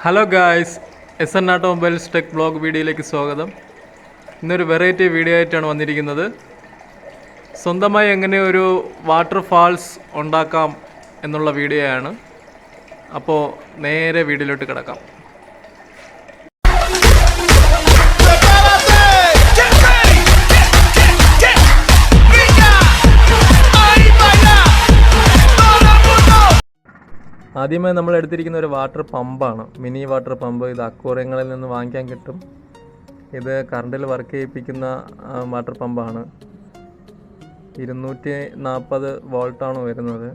Hello guys, SN automobiles tech blog വീഡിയോയിലേക്ക് സ്വാഗതം. ഇന്നൊരു വെറൈറ്റി വീഡിയോ ആയിട്ടാണ് വന്നിരിക്കുന്നത്. സ്വന്തമായി എങ്ങനെ ഒരു വാട്ടർ ഫാൾസ് ഉണ്ടാക്കാം എന്നുള്ള വീഡിയോയാണ്. അപ്പോൾ നേരെ വീഡിയോയിലോട്ട് കിടക്കാം. ആദ്യമായി നമ്മൾ എടുത്തിരിക്കുന്ന ഒരു വാട്ടർ പമ്പാണ്, മിനി വാട്ടർ പമ്പ്. ഇത് അക്വേറിയങ്ങളിൽ നിന്ന് വാങ്ങിക്കാൻ കിട്ടും. ഇത് കറണ്ടിൽ വർക്ക് ചെയ്യിപ്പിക്കുന്ന വാട്ടർ പമ്പാണ്. 240 വോൾട്ടാണ് വരുന്നത്.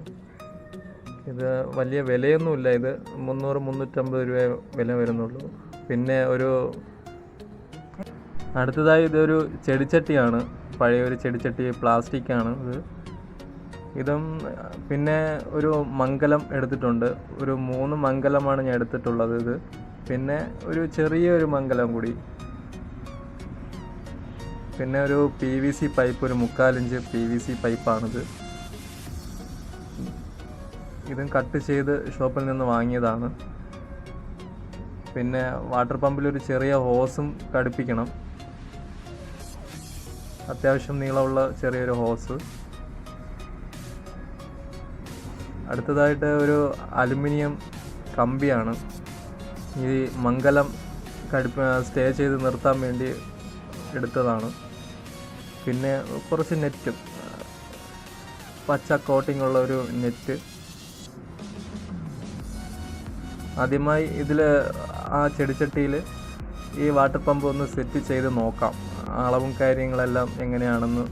ഇത് വലിയ വിലയൊന്നുമില്ല. ഇത് 300-350 രൂപ വില വരുന്നുള്ളൂ. പിന്നെ അടുത്തതായി ഇതൊരു ചെടിച്ചട്ടിയാണ്. പഴയൊരു ചെടിച്ചട്ടി, പ്ലാസ്റ്റിക്കാണ് ഇതും. പിന്നെ ഒരു മംഗലം എടുത്തിട്ടുണ്ട്. ഒരു 3 മംഗലമാണ് ഞാൻ എടുത്തിട്ടുള്ളത്. ഇത് പിന്നെ ഒരു ചെറിയൊരു മംഗലം കൂടി. പിന്നെ ഒരു PVC പൈപ്പ്, ഒരു 3/4 ഇഞ്ച് PVC പൈപ്പാണിത്. ഇതും കട്ട് ചെയ്ത് ഷോപ്പിൽ നിന്ന് വാങ്ങിയതാണ്. പിന്നെ വാട്ടർ പമ്പിലൊരു ചെറിയ ഹോസും ഘടിപ്പിക്കണം. അത്യാവശ്യം നീളമുള്ള ചെറിയൊരു ഹോസ്. അടുത്തതായിട്ട് ഒരു അലുമിനിയം കമ്പിയാണ്. ഈ മംഗലം സ്റ്റേ ചെയ്ത് നിർത്താൻ വേണ്ടി എടുത്തതാണ്. പിന്നെ കുറച്ച് നെറ്റും, പച്ച കോട്ടിംഗ് ഉള്ള ഒരു നെറ്റ്. ആദ്യമായി ഇതിൽ ആ ചെടിച്ചട്ടിയിൽ ഈ വാട്ടർ പമ്പ് ഒന്ന് സെറ്റ് ചെയ്ത് നോക്കാം. അളവും കാര്യങ്ങളെല്ലാം എങ്ങനെയാണെന്ന്.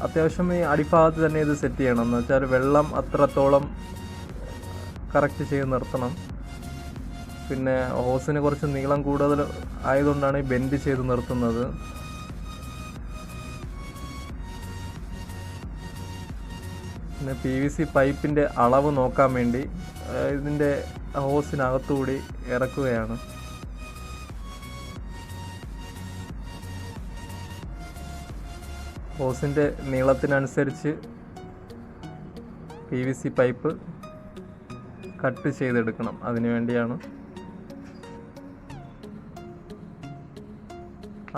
അത്യാവശ്യം ഈ അടിഭാഗത്ത് തന്നെ ഇത് സെറ്റ് ചെയ്യണം. എന്ന് വെച്ചാൽ വെള്ളം അത്രത്തോളം കറക്റ്റ് ചെയ്ത് നിർത്തണം. പിന്നെ ഹോസിന് കുറച്ച് നീളം കൂടുതൽ ആയതുകൊണ്ടാണ് ഈ ബെൻഡ് ചെയ്ത് നിർത്തുന്നത്. പിന്നെ PVC പൈപ്പിൻ്റെ അളവ് നോക്കാൻ വേണ്ടി ഇതിൻ്റെ ഹോസിനകത്തുകൂടി ഇറക്കുകയാണ്. ഹോസിൻ്റെ നീളത്തിനനുസരിച്ച് PVC പൈപ്പ് കട്ട് ചെയ്തെടുക്കണം. അതിനു വേണ്ടിയാണ്.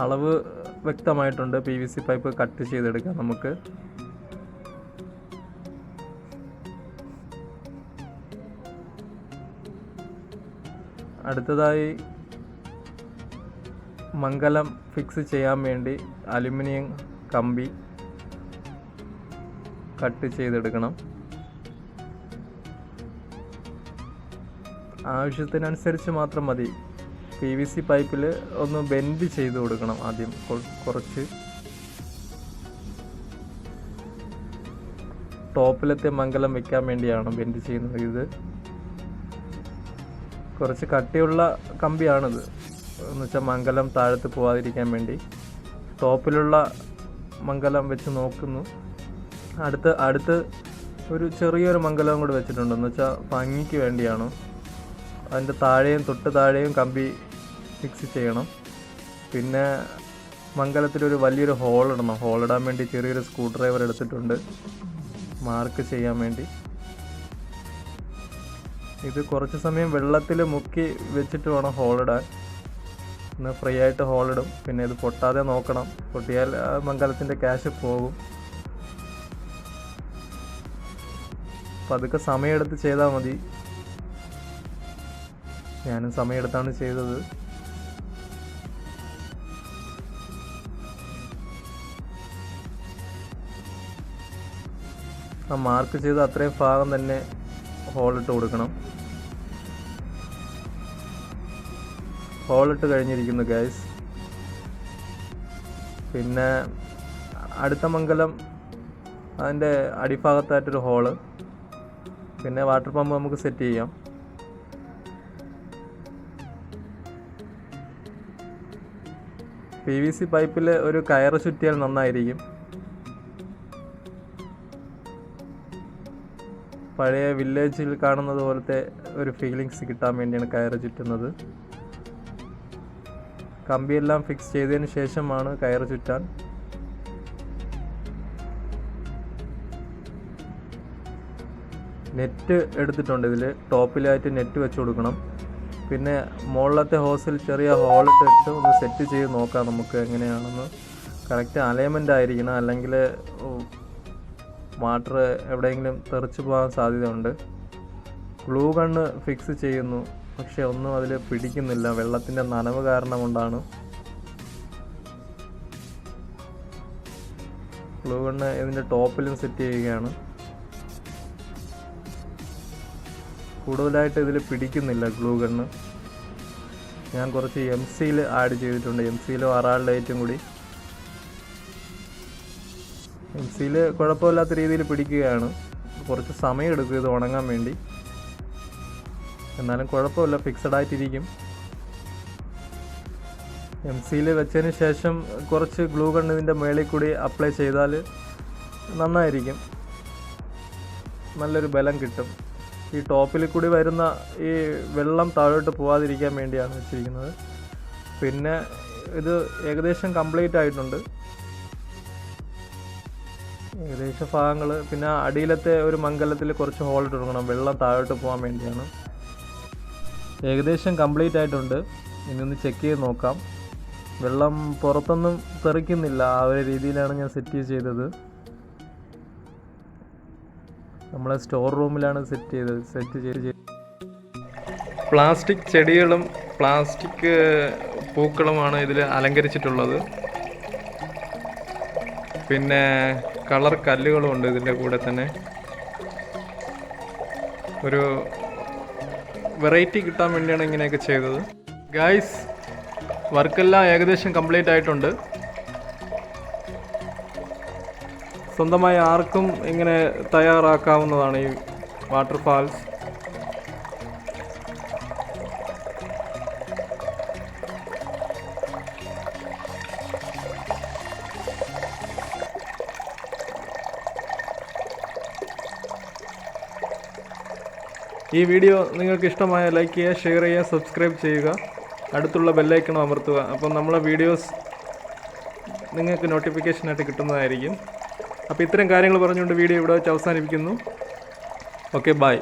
അളവ് വ്യക്തമായിട്ടുണ്ട്. PVC പൈപ്പ് കട്ട് ചെയ്തെടുക്കാം നമുക്ക്. അടുത്തതായി മംഗലം ഫിക്സ് ചെയ്യാൻ വേണ്ടി അലുമിനിയം കമ്പി കട്ട് ചെയ്തെടുക്കണം. ആവശ്യത്തിനനുസരിച്ച് മാത്രം മതി. PVC പൈപ്പിൽ ഒന്ന് ബെൻഡ് ചെയ്ത് കൊടുക്കണം. ആദ്യം കുറച്ച് ടോപ്പിലത്തെ മംഗലം വെക്കാൻ വേണ്ടിയാണ് ബെൻഡ് ചെയ്യുന്നത്. ഇത് കുറച്ച് കട്ടിയുള്ള കമ്പിയാണിത്. എന്ന് വെച്ചാൽ മംഗലം താഴത്ത് പോകാതിരിക്കാൻ വേണ്ടി ടോപ്പിലുള്ള മംഗലം വെച്ച് നോക്കുന്നു. അടുത്ത് ഒരു ചെറിയൊരു മംഗലം കൂടി വെച്ചിട്ടുണ്ട്. എന്ന് വെച്ചാൽ ഭംഗിക്ക് വേണ്ടിയാണ്. അതിൻ്റെ തൊട്ട് താഴെയും കമ്പി ഫിക്സ് ചെയ്യണം. പിന്നെ മംഗലത്തിലൊരു വലിയൊരു ഹോളിടണം. ഹോളിടാൻ വേണ്ടി ചെറിയൊരു സ്ക്രൂ ഡ്രൈവർ എടുത്തിട്ടുണ്ട്, മാർക്ക് ചെയ്യാൻ വേണ്ടി. ഇത് കുറച്ച് സമയം വെള്ളത്തിൽ മുക്കി വെച്ചിട്ട് വേണം ഹോളിടാൻ. ഒന്ന് ഫ്രീ ആയിട്ട് ഹോളിടും. പിന്നെ ഇത് പൊട്ടാതെ നോക്കണം. പൊട്ടിയാൽ മംഗലത്തിൻ്റെ ക്യാഷ് പോകും. അപ്പം അതൊക്കെ സമയമെടുത്ത് ചെയ്താൽ മതി. ഞാനും സമയമെടുത്താണ് ചെയ്തത്. ആ മാർക്ക് ചെയ്ത് അത്രയും ഭാഗം തന്നെ ഹോളിട്ട് കൊടുക്കണം. ഹോളിട്ട് കഴിഞ്ഞിരിക്കുന്നു ഗൈസ്. പിന്നെ അടുത്ത മംഗലം അതിൻ്റെ അടിഭാഗത്തായിട്ടൊരു ഹോള്. പിന്നെ വാട്ടർ പമ്പ് നമുക്ക് സെറ്റ് ചെയ്യാം. PVC പൈപ്പിൽ ഒരു കയറ് ചുറ്റിയാൽ നന്നായിരിക്കും. പഴയ വില്ലേജിൽ കാണുന്നത് പോലത്തെ ഒരു ഫീലിങ്സ് കിട്ടാൻ വേണ്ടിയാണ് കയറ് ചുറ്റുന്നത്. കമ്പിയെല്ലാം ഫിക്സ് ചെയ്തതിന് ശേഷമാണ് കയറ് ചുറ്റാൻ. നെറ്റ് എടുത്തിട്ടുണ്ട്. ഇതിൽ ടോപ്പിലായിട്ട് നെറ്റ് വെച്ച് കൊടുക്കണം. പിന്നെ മുകളിലത്തെ ഹോസിൽ ചെറിയ ഹോളിട്ടിട്ട് ഒന്ന് സെറ്റ് ചെയ്ത് നോക്കാം നമുക്ക് എങ്ങനെയാണെന്ന്. കറക്റ്റ് അലൈൻമെൻ്റ് ആയിരിക്കണം, അല്ലെങ്കിൽ വാട്ടർ എവിടെയെങ്കിലും തെറിച്ച് പോകാൻ സാധ്യതയുണ്ട്. ഗ്ലൂ ഗണ്ണ് ഫിക്സ് ചെയ്യുന്നു, പക്ഷെ ഒന്നും അതിൽ പിടിക്കുന്നില്ല. വെള്ളത്തിൻ്റെ നനവ് കാരണം കൊണ്ടാണ്. ഗ്ലൂ ഗണ്ണ് ഇതിൻ്റെ ടോപ്പിലും സെറ്റ് ചെയ്യുകയാണ്. കൂടുതലായിട്ട് ഇതിൽ പിടിക്കുന്നില്ല ഗ്ലൂ ഗണ്ണ്. ഞാൻ കുറച്ച് MC-യിൽ ആഡ് ചെയ്തിട്ടുണ്ട്. MC-യിലും RR ലൈറ്റും കൂടി. MC-യിൽ കുഴപ്പമില്ലാത്ത രീതിയിൽ പിടിക്കുകയാണ്. കുറച്ച് സമയം എടുക്കും ഇത് ഉണങ്ങാൻ വേണ്ടി, എന്നാലും കുഴപ്പമില്ല, ഫിക്സഡ് ആയിട്ടിരിക്കും. MC-യിൽ വെച്ചതിന് ശേഷം കുറച്ച് ഗ്ലൂ ഗണ്ണ് ഇതിൻ്റെ മേളിൽ കൂടി അപ്ലൈ ചെയ്താൽ നന്നായിരിക്കും, നല്ലൊരു ബലം കിട്ടും. ഈ ടോപ്പിൽ കൂടി വരുന്ന ഈ വെള്ളം താഴോട്ട് പോകാതിരിക്കാൻ വേണ്ടിയാണ് വെച്ചിരിക്കുന്നത്. പിന്നെ ഇത് ഏകദേശം കംപ്ലീറ്റ് ആയിട്ടുണ്ട്, ഏകദേശം ഭാഗങ്ങൾ. പിന്നെ അടിയിലത്തെ ഒരു മംഗലത്തിൽ കുറച്ച് ഹോൾ ഇട്ട് കൊടുക്കണം, വെള്ളം താഴോട്ട് പോകാൻ വേണ്ടിയാണ്. ഏകദേശം കംപ്ലീറ്റ് ആയിട്ടുണ്ട്. ഇനി ഒന്ന് ചെക്ക് ചെയ്ത് നോക്കാം. വെള്ളം പുറത്തൊന്നും തെറിക്കുന്നില്ല, ആ ഒരു രീതിയിലാണ് ഞാൻ സെറ്റ് ചെയ്തത്. നമ്മളെ സ്റ്റോർ റൂമിലാണ് സെറ്റ് ചെയ്ത് പ്ലാസ്റ്റിക് ചെടികളും പ്ലാസ്റ്റിക് പൂക്കളുമാണ് ഇതിൽ അലങ്കരിച്ചിട്ടുള്ളത്. പിന്നെ കളർ കല്ലുകളും ഉണ്ട് ഇതിൻ്റെ കൂടെ തന്നെ. ഒരു വെറൈറ്റി കിട്ടാൻ വേണ്ടിയാണ് ഇങ്ങനെയൊക്കെ ചെയ്തത്. ഗൈസ്, വർക്കെല്ലാം ഏകദേശം കംപ്ലീറ്റ് ആയിട്ടുണ്ട്. സ്വന്തമായി ആർക്കും ഇങ്ങനെ തയ്യാറാക്കാവുന്നതാണ് ഈ വാട്ടർഫാൾസ്. ഈ വീഡിയോ നിങ്ങൾക്ക് ഇഷ്ടമായ ലൈക്ക് ചെയ്യുക, ഷെയർ ചെയ്യുക, സബ്സ്ക്രൈബ് ചെയ്യുക, അടുത്തുള്ള ബെല്ലൈക്കണും അമർത്തുക. അപ്പം നമ്മളെ വീഡിയോസ് നിങ്ങൾക്ക് നോട്ടിഫിക്കേഷനായിട്ട് കിട്ടുന്നതായിരിക്കും. അപ്പോൾ ഇത്തരം കാര്യങ്ങൾ പറഞ്ഞുകൊണ്ട് വീഡിയോ ഇവിടെ വെച്ച് അവസാനിപ്പിക്കുന്നു. Okay, by.